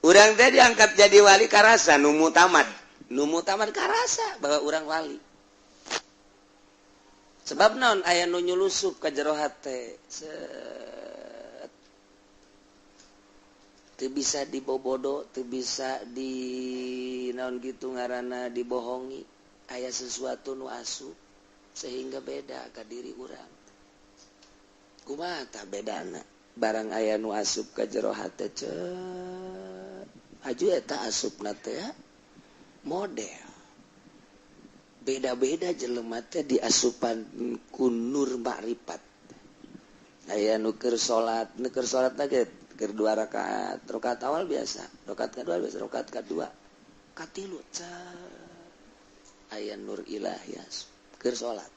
urang teh diangkat jadi wali karasa numu tamat karasa bahwa urang wali. Sebab naon aya nu nyulusup ka jero hate. Teu bisa dibobodo, teu bisa di naon gitu ngaranna dibohongi. Aya sesuatu nu asup sehingga beda ka diri urang. Kumaha tah bedana? Barang aya nu asup ka jero hate aju eta asupna teh model. Beda-beda jelema teh diasupan ku nur makrifat. Aya nu keur salat teh keur 2 rakaat. Rakaat awal biasa, rakaat kedua biasa, rakaat kedua katilu aya nur ilahi keur salat.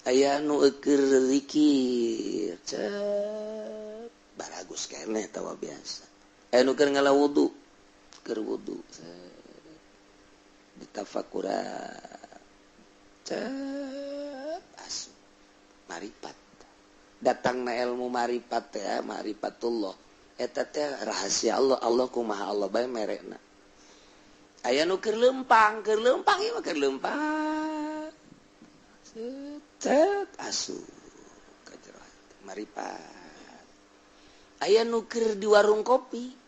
Aya nu keur zikir baragus keneh tawa biasa. Aya nu keur ngala wudu, keur wudu ditafakura asup marifat. Datangna ilmu marifat teh marifatullah eta teh rahasia Allah kumaha Allah bae merekna. Aya nu keur leumpang ieu mah keur leumpang asup ka jero marifat. Aya nu keur di warung kopi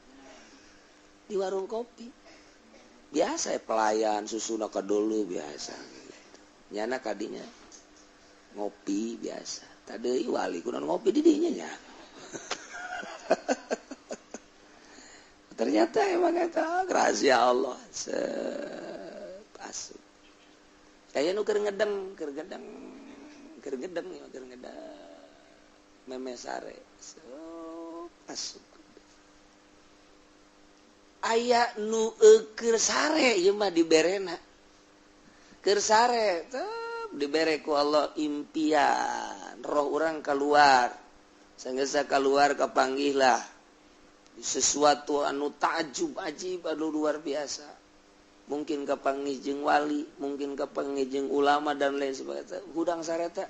biasa pelayan susuna ka dulu biasa gitu. Nyana kadinya ngopi biasa tadi wali kunaon ngopi di dinya nya. Ternyata emang eta rahasia Allah asup. Aya nu keur ngedeng memesare asup. Aya nu keur sare ieu mah diberena. Keur sare dibere ku Allah impian, roh urang keluar. Sanggeus keluar kapanggihlah sesuatu anu takjub ajib anu luar biasa. Mungkin kapanggih jeung wali, mungkin kapanggih jeung ulama dan lain sebagainya. Hudang sare teh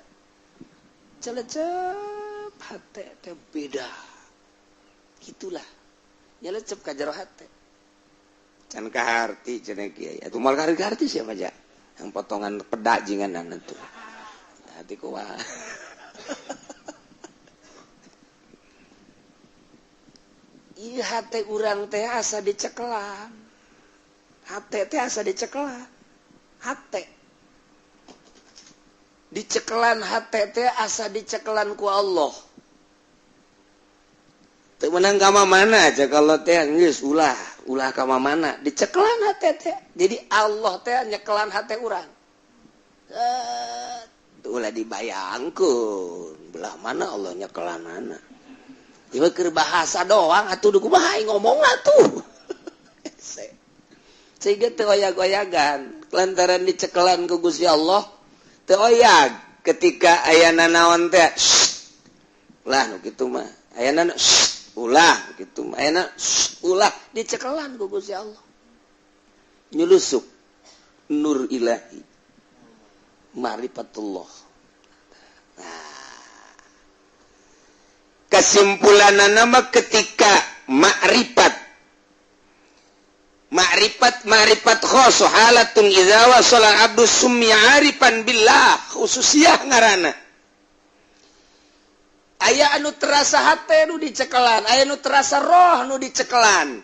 celecep hate teh beda. Gitulah. Nyelecep ka jero hate. Can kaharti cenah kiai atuh mal kaharti siapa aja yang potongan peda jinganan itu hati kuah. Ieu hate urang teh asa dicekelan. Hate teh asa dicekelan. Hate dicekelan hate teh asa dicekelan ku Allah. Teu menang ka mana aja kalau teh geus ulah ka mana dicekelan hate teh. Jadi Allah teh nyekelan hate urang. Ulah dibayangkeun belah mana Allah nyekelan mana. Ieu keur bahasa doang atuh kumaha ngomong atuh. Sehingga teu oyag-oyagan lantaran dicekelan ku Gusti Allah teu oyag ketika ayana naon teh lah nu kitu mah ayana ulah gitu ayeuna ulah dicekelan ku Gusti Allah nyulusup nur ilahi marifatullah. Kesimpulanana mah ketika ma'rifat khoso halatun idza wasala abdu summi arifan billah khususiyah ngaranna. Aya anu terasa hate nu dicekelan, aya anu terasa roh nu dicekelan.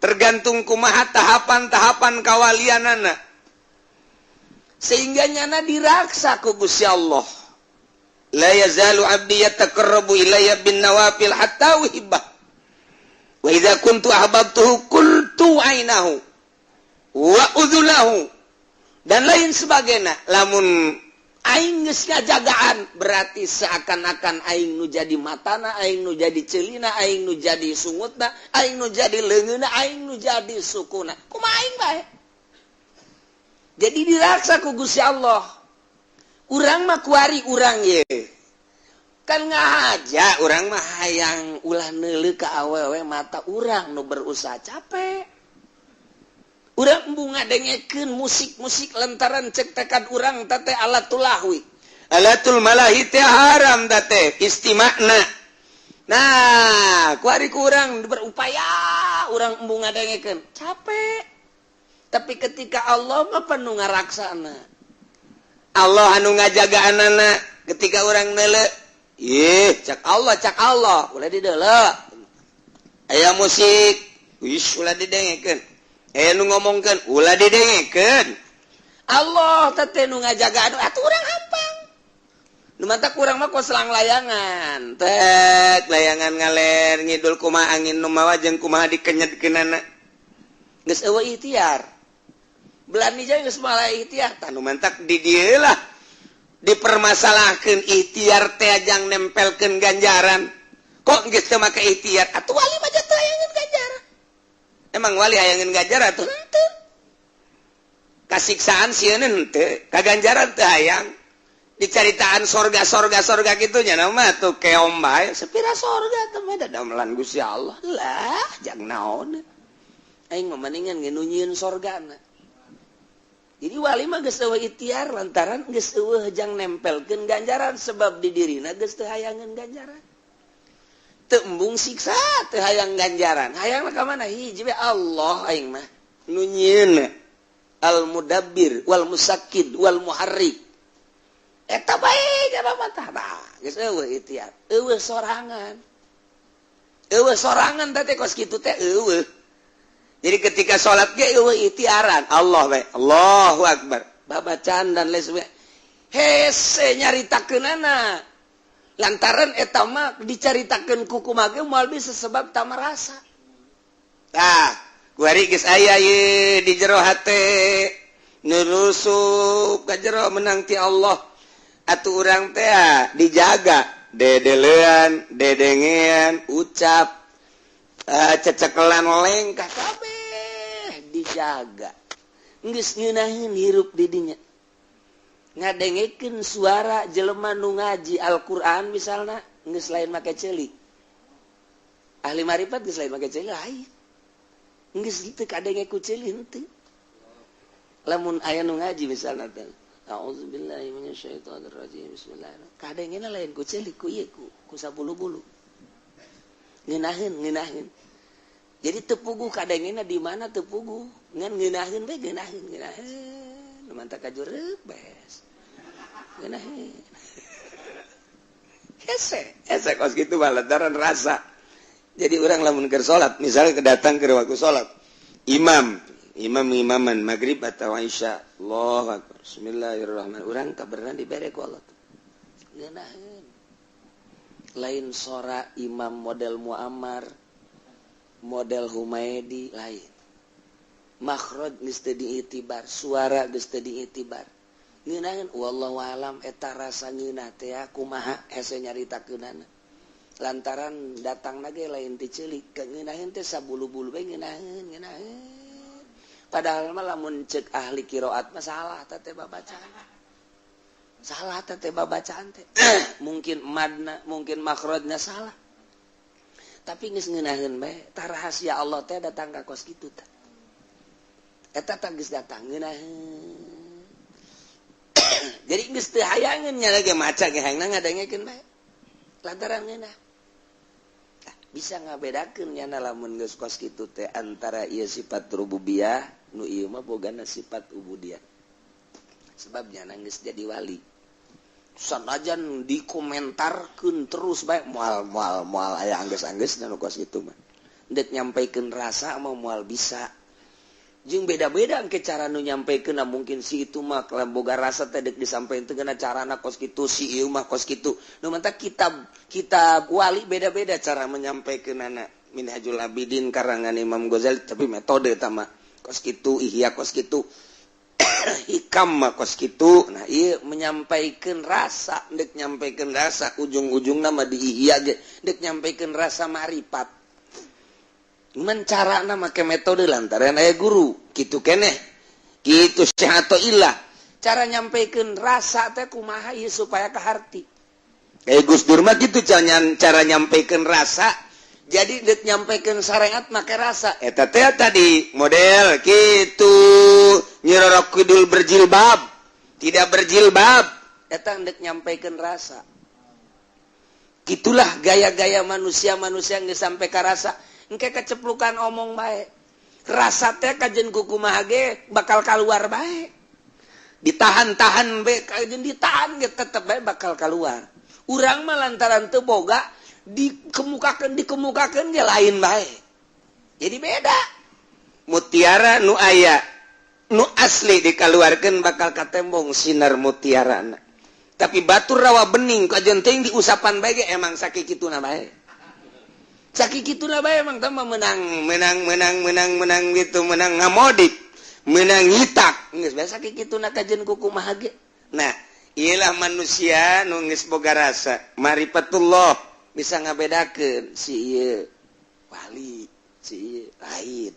Tergantung kumaha tahapan-tahapan kawalianana. Sehingga nyana diraksa ku Gusti Allah. La yazalu abdi yataqarrabu ilayya bin nawafil hatta uhibba. Wa idza kuntu ahbabtuhu qultu ainahu wa udzulahu. Dan lain sebagainya. Lamun aing geus ngajagaan berarti seakan-akan aing nu jadi matana, aing nu jadi celina, aing nu jadi sungutna, aing nu jadi leungeuna, aing nu jadi sukuna. Kumaha aing bae? Jadi diraksa ku Gusti Allah. Urang mah kuari urang ye. Kan ngahaja urang mah hayang ulah neuleuh ka awewe mata urang nu berusaha capek. Urang embu ngadengekeun musik-musik lantaran cek tekad urang teh alatul lahwi. Alatul malahi teh haram teh istima'na. Nah, kuari kurang berupaya urang embung ngadengekeun capek tapi ketika Allah mah penuh ngaraksana Allah anu ngajaga anana ketika orang neuleuh cak Allah ulah dideuleuh aya musik wis ulah didengekeun aya nu ngomongkeun ulah didengekeun Allah teh nu ngajaga atuh urang hampang nu mata kurang mah selang layangan tek layangan ngaler ngidul kumaha angin nu mawa jeung kumaha dikenyedkeunana geus eueuh ikhtiar belani jeung geus malah ikhtiar tah nu mantak di dieu lah dipermasalahkeun ikhtiar teh ajang nempelkeun ganjaran kok geus teu make ikhtiar atuh wali mah teu hayangeun ganjaran emang wali hayangeun ganjaran atuh henteu kasiksaan sieun henteu kaganjaran teu hayang dicaritaan sorga gitu nya nama tuh keom bae sepira sorga teh mah damelan Gusti Allah lah jang naon aing mah mendingan ngeunyeun sorgana jadi wali mah geus eueuh ikhtiar lantaran geus eueuh jang nempelkeun ganjaran sebab di dirina geus teu hayangeun ganjaran teu embung siksa teu hayang ganjaran hayangna ka mana hiji we Allah aing mah nu nyieun al mudabbir wal musakkid wal muharrik eta bae jaba mah nah geus eueuh ikhtiar eueuh sorangan teh kos kitu teh eueuh jadi ketika salat ge eueuh ikhtiaran Allah we Allahu akbar babacaan dan lain sebagainya hese nyaritakeunana lantaran eta mah dicaritakeun ku kumaha ge moal bisa sebab tama rasa tah kuari geus aya ieu di jero hate nurusup ka jero menang ti Allah atuh urang teh dijaga dedelean dedengean ucap cecekelan lengkah kabeh dijaga geus ngeunaheun hirup di dinya ngadengekeun suara jelema nu ngaji Al-Qur'an misalna geus lain make ceulik ahli marifat geus lain make ceulik lain geus teu kadenge ku ceulik henteu lamun aya nu ngaji misalna teh A'udzubillahi minasyaitonirrajim. Bismillahirrahmanirrahim. Kadengena lain ku ceulik ku ieu ku sabulu-bulu. Ngeunaheun. Jadi teu puguh kadengena di mana teu puguh. Ngan ngeunaheun we ngeunaheun. Nu mantap kajureup bees. Ngeunaheun. Hese kos kitu mah lantaran rasa. Jadi urang lamun keur salat, misalnya kedatang ke waktu salat. Imaman maghrib atau isya Allahu akbar bismillahirrahmanirrahim urang kaberenan dibere ku Allah ngeunaheun lain sora imam model Muammar model Humaidi lain makhraj geus teu diitibar suara geus teu diitibar ngeunaheun wallahu alam eta rasa ngeunah teh kumaha hese nyaritakeunana lantaran datangna ge lain ti ceulik ngeunaheun teh sabulu-bulu bae ngeunaheun padahal mah lamun ceuk ahli qiraat mah salah teh babacaan. Salah teh babacaan teh. Mungkin madna, mungkin makhrajna salah. Tapi geus ngeunaheun bae, tah rahasia Allah teh datang ka kos kitu teh. Eta teh geus datang ngeunaheun. Jadi geus teu hayangeun nya lagi maca ge hayangna ngadengekeun bae. Lantaran ngeunah. Bisa ngabedakeun nya lamun geus kos kitu teh antara ieu sifat rububiyah nu ieu mah bogana sifat ubudiyah. Sebab nya geus jadi wali. Sanajan dikomentarkeun terus bae moal aya anggeus-anggeusna nu kos kitu mah. Dek nyampaikeun rasa mah moal bisa. Jeung beda-beda engke cara nu nyampaikeun mungkin si itu mah kalau boga rasa teh dek disampaikeun teh geuna carana kos kitu si ieu mah kos kitu. Nu mantap kitab wali beda-beda cara menyampaikeunana. Minhajul Abidin karangan Imam Ghazali tapi metode eta mah kos kitu ihya kos kitu hikam mah kos kitu. Nah ieu menyampaikeun rasa dek nyampaikeun rasa ujung-ujungna mah di ihya ge dek nyampaikeun rasa ma'rifat. Mencarana make metode lantaran aya guru kitu keneh kitu syahatu illah cara nyampaikeun rasa teh kumaha ieu supaya ka harti Gus Dur mah kitu cara nyampaikeun rasa jadi deuk nyampaikeun syariat make rasa eta teh tadi model kitu nyirorok kidul berjilbab tidak berjilbab eta deuk nyampaikeun rasa gitulah gaya-gaya manusia geus sampai ka rasa engke keceplukan omong baik rasa teh kajen kukumaha ge bakal keluar baik ditahan-tahan bae kajen ditahan ge tetep bae bakal keluar urang mah lantaran teu boga dikemukakeun ge lain bae jadi beda mutiara nu aya nu asli dikeluarkeun bakal katembong sinar mutiarana tapi batur rawa bening kajen teuing diusapan bae ge emang sakikituna bae sakikituna bae emang teh menang gitu menang ngamodik menang ngitak geus bae sakikituna kajen kukumaha ge nah iyalah manusia nu geus boga rasa marifatullah bisa ngabedakeun si ieu wali si ieu lain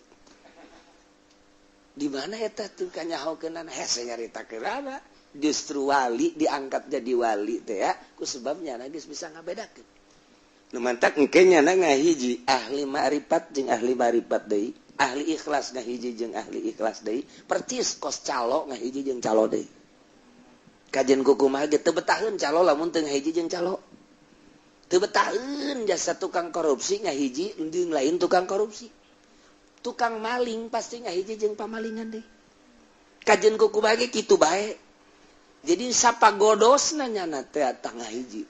di mana eta teu kanyahokeunana hese nyaritakeun justru wali diangkat jadi wali teh ya ku sebabnya geus bisa ngabedakeun nu mantak engke nyana ngahiji ahli ma'rifat jeung ahli ma'rifat deui ahli ikhlas ngahiji jeung ahli ikhlas deui percis kos calo ngahiji jeung calo deui kajen kukumaha ge teu betaheun calo lamun teu ngahiji jeung calo teu betaheun jasa tukang korupsi ngahiji jeung lain tukang korupsi tukang maling pasti ngahiji jeung pamalingan deui kajen kukumaha ge kitu bae jadi sapa godosna nyana teh tangah hiji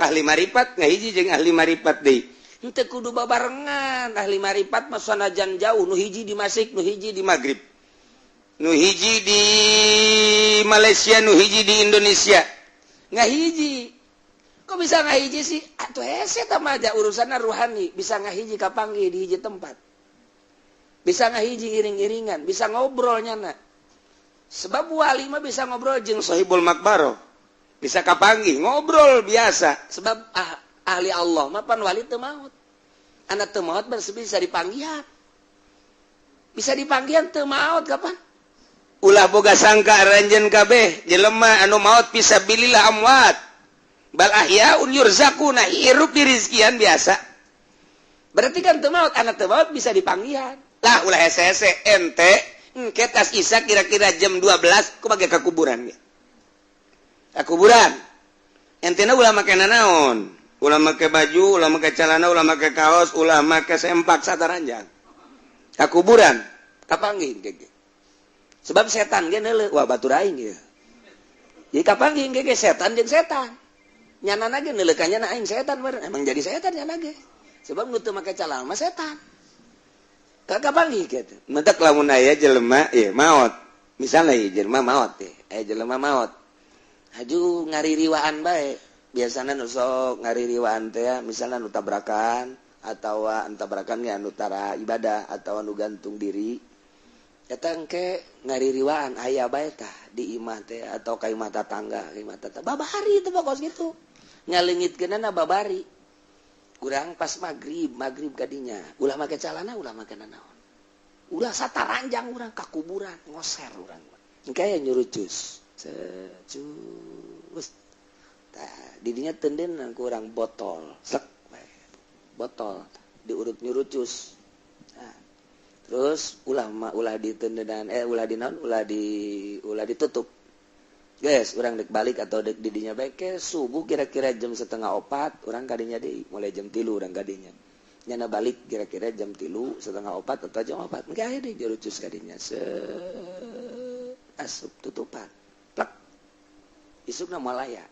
ahli marifat ngahiji jeung ahli marifat deui henteu kudu babarengan ahli marifat mah sanajan jauh nu hiji di Masik nu hiji di Magrib nu hiji di Malaysia nu hiji di Indonesia ngahiji kok bisa ngahiji sih atuh hese tah mah urusanna ruhani bisa ngahiji kapanggih di hiji tempat bisa ngahiji iring-iringan bisa ngobrol nyana sebab wali mah bisa ngobrol jeung sahibul makbaro bisa kapanggih ngobrol biasa sebab ahli Allah mah pan wali teu maot anak teu maot bisa dipanggihan teu maot kapan ulah boga sangka ranjeun kabeh jelema anu maot fisabilillah amwat bal ahyaun yurzaquna hirup di rizkian biasa berarti kan teu maot anak teu maot bisa dipanggihan lah ulah hese-hese ente ketas Isa kira-kira jam 12 ku make ka kuburan ge. Ka kuburan. Entena ulah make nanaon? Ulah make baju, ulah make celana, ulah make kaos, ulah make sempak sataranjang. Ka kuburan. Kapanggih ge. Sebab setan ge neuleuh, wah batur aing ge. Jadi kapanggih ge setan jeung setan. Nyanana ge neuleuh ka nyana aing setan meureun. Emang jadi setan nyana ge. Sebab nu teu make calana mah setan. Kapanggih gitu. Mentak lamun aya jelema ieu maot. Misalna ieu jelema maot teh. Jelema maot. Haju ngaririwaan bae. Biasana nu sok ngaririwaan teh misalna nu tabrakan atawa tabrakan ge anu tara ibadah atawa nu gantung diri. Eta engke ngaririwaan aya bae tah di imah teh atau ka imah tetangga, imah tetangga. Babari teh pokos gitu. Ngaleungitkeunana babari. Kurang pas maghrib kadinya ulah make calana ulah make nanaon ulah sataranjang urang ka kuburan ngoser urang engke aya nyurucus cus tah didinya teunden ku urang botol sek botol diurut nyurucus nah, terus ulah ditendenan ulah ditutup guys, orang dek balik atau dek didinya baik subuh kira-kira jam 3:30 orang kadinya deui mulai jam 3 orang kadinya nyana balik kira-kira jam 3 3:30 atau jam 4 engke aya deui dirucus kadinya asup tutupan plak isukna malaya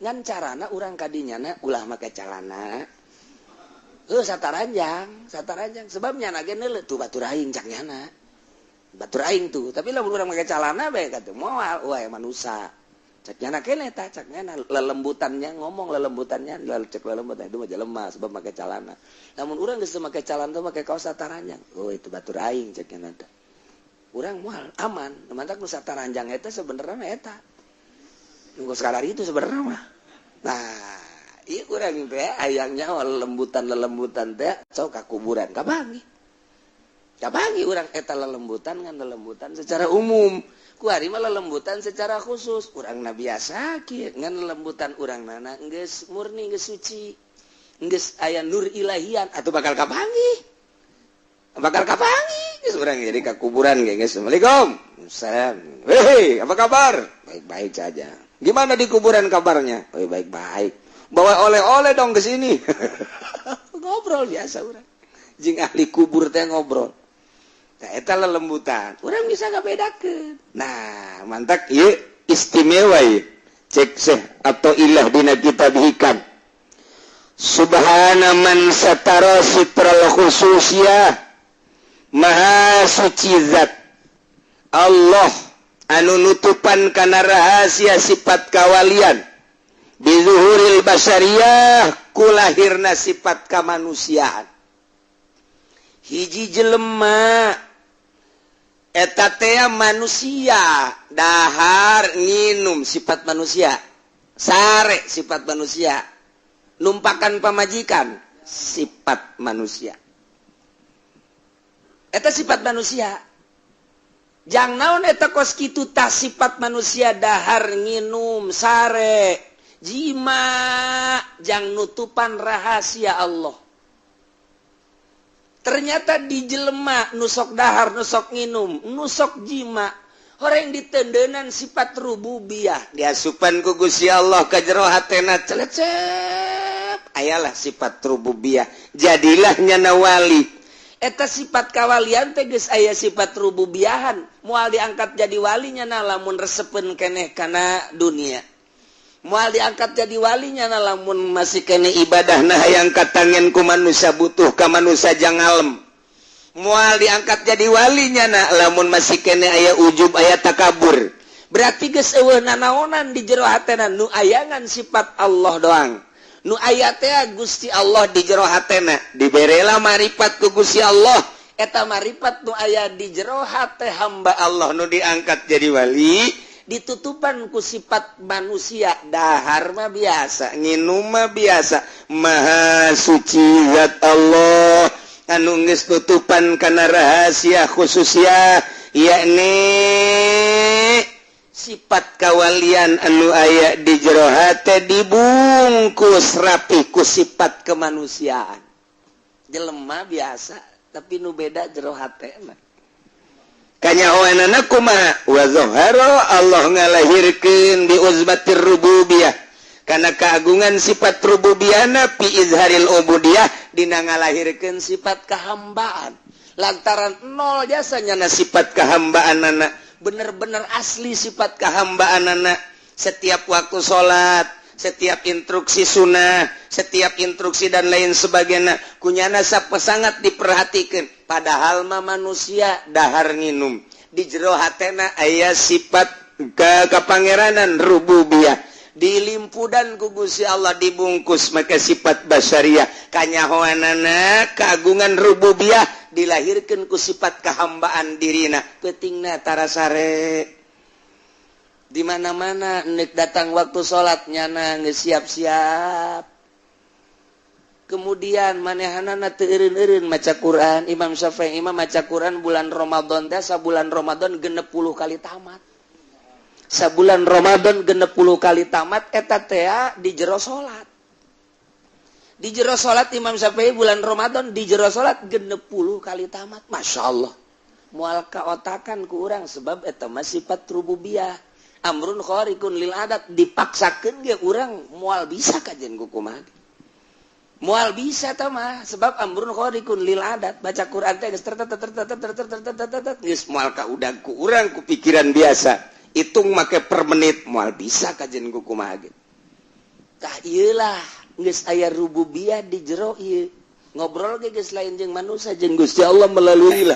ngan carana urang kadinya na ulah make calana sataranjang sebab nyana ge neuleuh tuh batur aing cak nyana batur aing tuh tapi lamun urang make calana bae kata moal wae manusia cek nyana keneh tah cek nyana lelembutannya ngomong lelembutannya cek lelembutan itu mah jelema sebab make calana lamun urang geus make calana teh make kaos sataranjang oh itu batur aing cek nyana teh urang moal aman mantak nu sataranjang eta sebenarnya eta nunggu sekarang itu sebenarnya mah nah ieu urang teh ayangnya lelembutan teh sok ka kuburan kabangi urang eta lelembutan ngan lelembutan secara umum ku ari mah lelembutan secara khusus urang na biasa kieu ngan lelembutan urang nana geus murni geus suci geus aya nur ilahian atuh bakal kapanggih geus urang jadi ka kuburan ge geus Assalamualaikum salam hei apa kabar baik-baik saja gimana di kuburan kabarnya oh baik-baik bawa oleh-oleh dong ke sini ngobrol biasa urang jeung ahli kubur teh ngobrol tah eta lelembutan urang bisa ngabedakeun nah mantap ieu istimewa ieu cek seh atau ilah dina kitab hikam subhana man satara sitral khususiyah maha suci zat Allah anu nutupan kana rahasia sifat kawalian bizuhuril basyariyah kulahirna sifat kamanusiaan hiji jelema eta teh manusia dahar nginum sifat manusia sare sifat manusia numpakan pamajikan sifat manusia eta sifat manusia jang naon eta kos kitu tah sifat manusia dahar nginum sare jima jang nutupan rahasia Allah ternyata di jelema nusok dahar nusok nginum nusok jima orang ditendenan sifat rububiyah diasupan ku Gusti Allah ka jero hatena celecep ayalah sifat rububiyah jadilah nyana wali eta sifat kawalian teh geus aya sifat rububiyahan moal diangkat jadi wali nyana lamun resepeun keneh kana dunia moal diangkat jadi wali nyana lamun masih keneh ibadahna hayang katangen ku manusia butuh ka manusia jang ngalem moal diangkat jadi wali nyana lamun masih keneh aya ujub aya takabur berarti geus eueuh nanaonan di jero hatena nu ayangan sifat Allah doang nu aya teh Gusti Allah di jero hatena diberela marifat ku Gusti Allah eta marifat nu aya di jero hate hamba Allah nu diangkat jadi wali ditutupan ku sifat manusia dahar mah biasa nginum mah biasa maha suci zat Allah anu geus tutupan kana rahasia khususnya yakni sifat kawalian anu aya di jero hate dibungkus rapi ku sifat kemanusiaan jelema biasa tapi nu beda jero hatena kanyahoanana kumaha wa zahara Allah ngalahirkeun bi uzbatir rububiyah kana keagungan sifat rububiyana fi izharil ubudiyah dina ngalahirkeun sifat kahambaan lantaran nol jasanya na sifat kahambaanana bener-bener asli sifat kehambaanana setiap waktu sholat setiap instruksi sunnah setiap instruksi dan lain sebagainya kunyana sangat diperhatikan padahal mah manusia dahar nginum di jero hatena aya sifat kepangeranan rububiyah dilimpudan ku Gusti Allah dibungkus maka sifat basyariah kanyahoanana keagungan rububiyah dilahirkan ku sifat kehambaan dirina pentingna tarasare di mana-mana nek datang waktu salat nyana geus siap-siap kemudian manehanana teu eureun-eureun maca Quran Imam Syafi'i imam maca Quran bulan Ramadan teh sabulan Ramadan 60 kali tamat sabulan Ramadan 60 kali tamat eta teh di jero salat di jero salat Imam Syafi'i bulan Ramadan di jero salat 60 kali tamat Masya Allah mual kaotakan ku urang sebab eta mah sifat rububiyah amrun khariqun lil adat dipaksakeun ge urang moal bisa kajen ku kumaha moal bisa tah mah sebab amrun khariqun lil adat baca Quran teh geus geus moal kaudag ku urang ku pikiran biasa hitung make per menit moal bisa kajen ku kumaha ge tah ieu lah geus aya rububiyah di jero ieu ngobrol ge geus lain jeung manusia jeung Gusti Allah melalui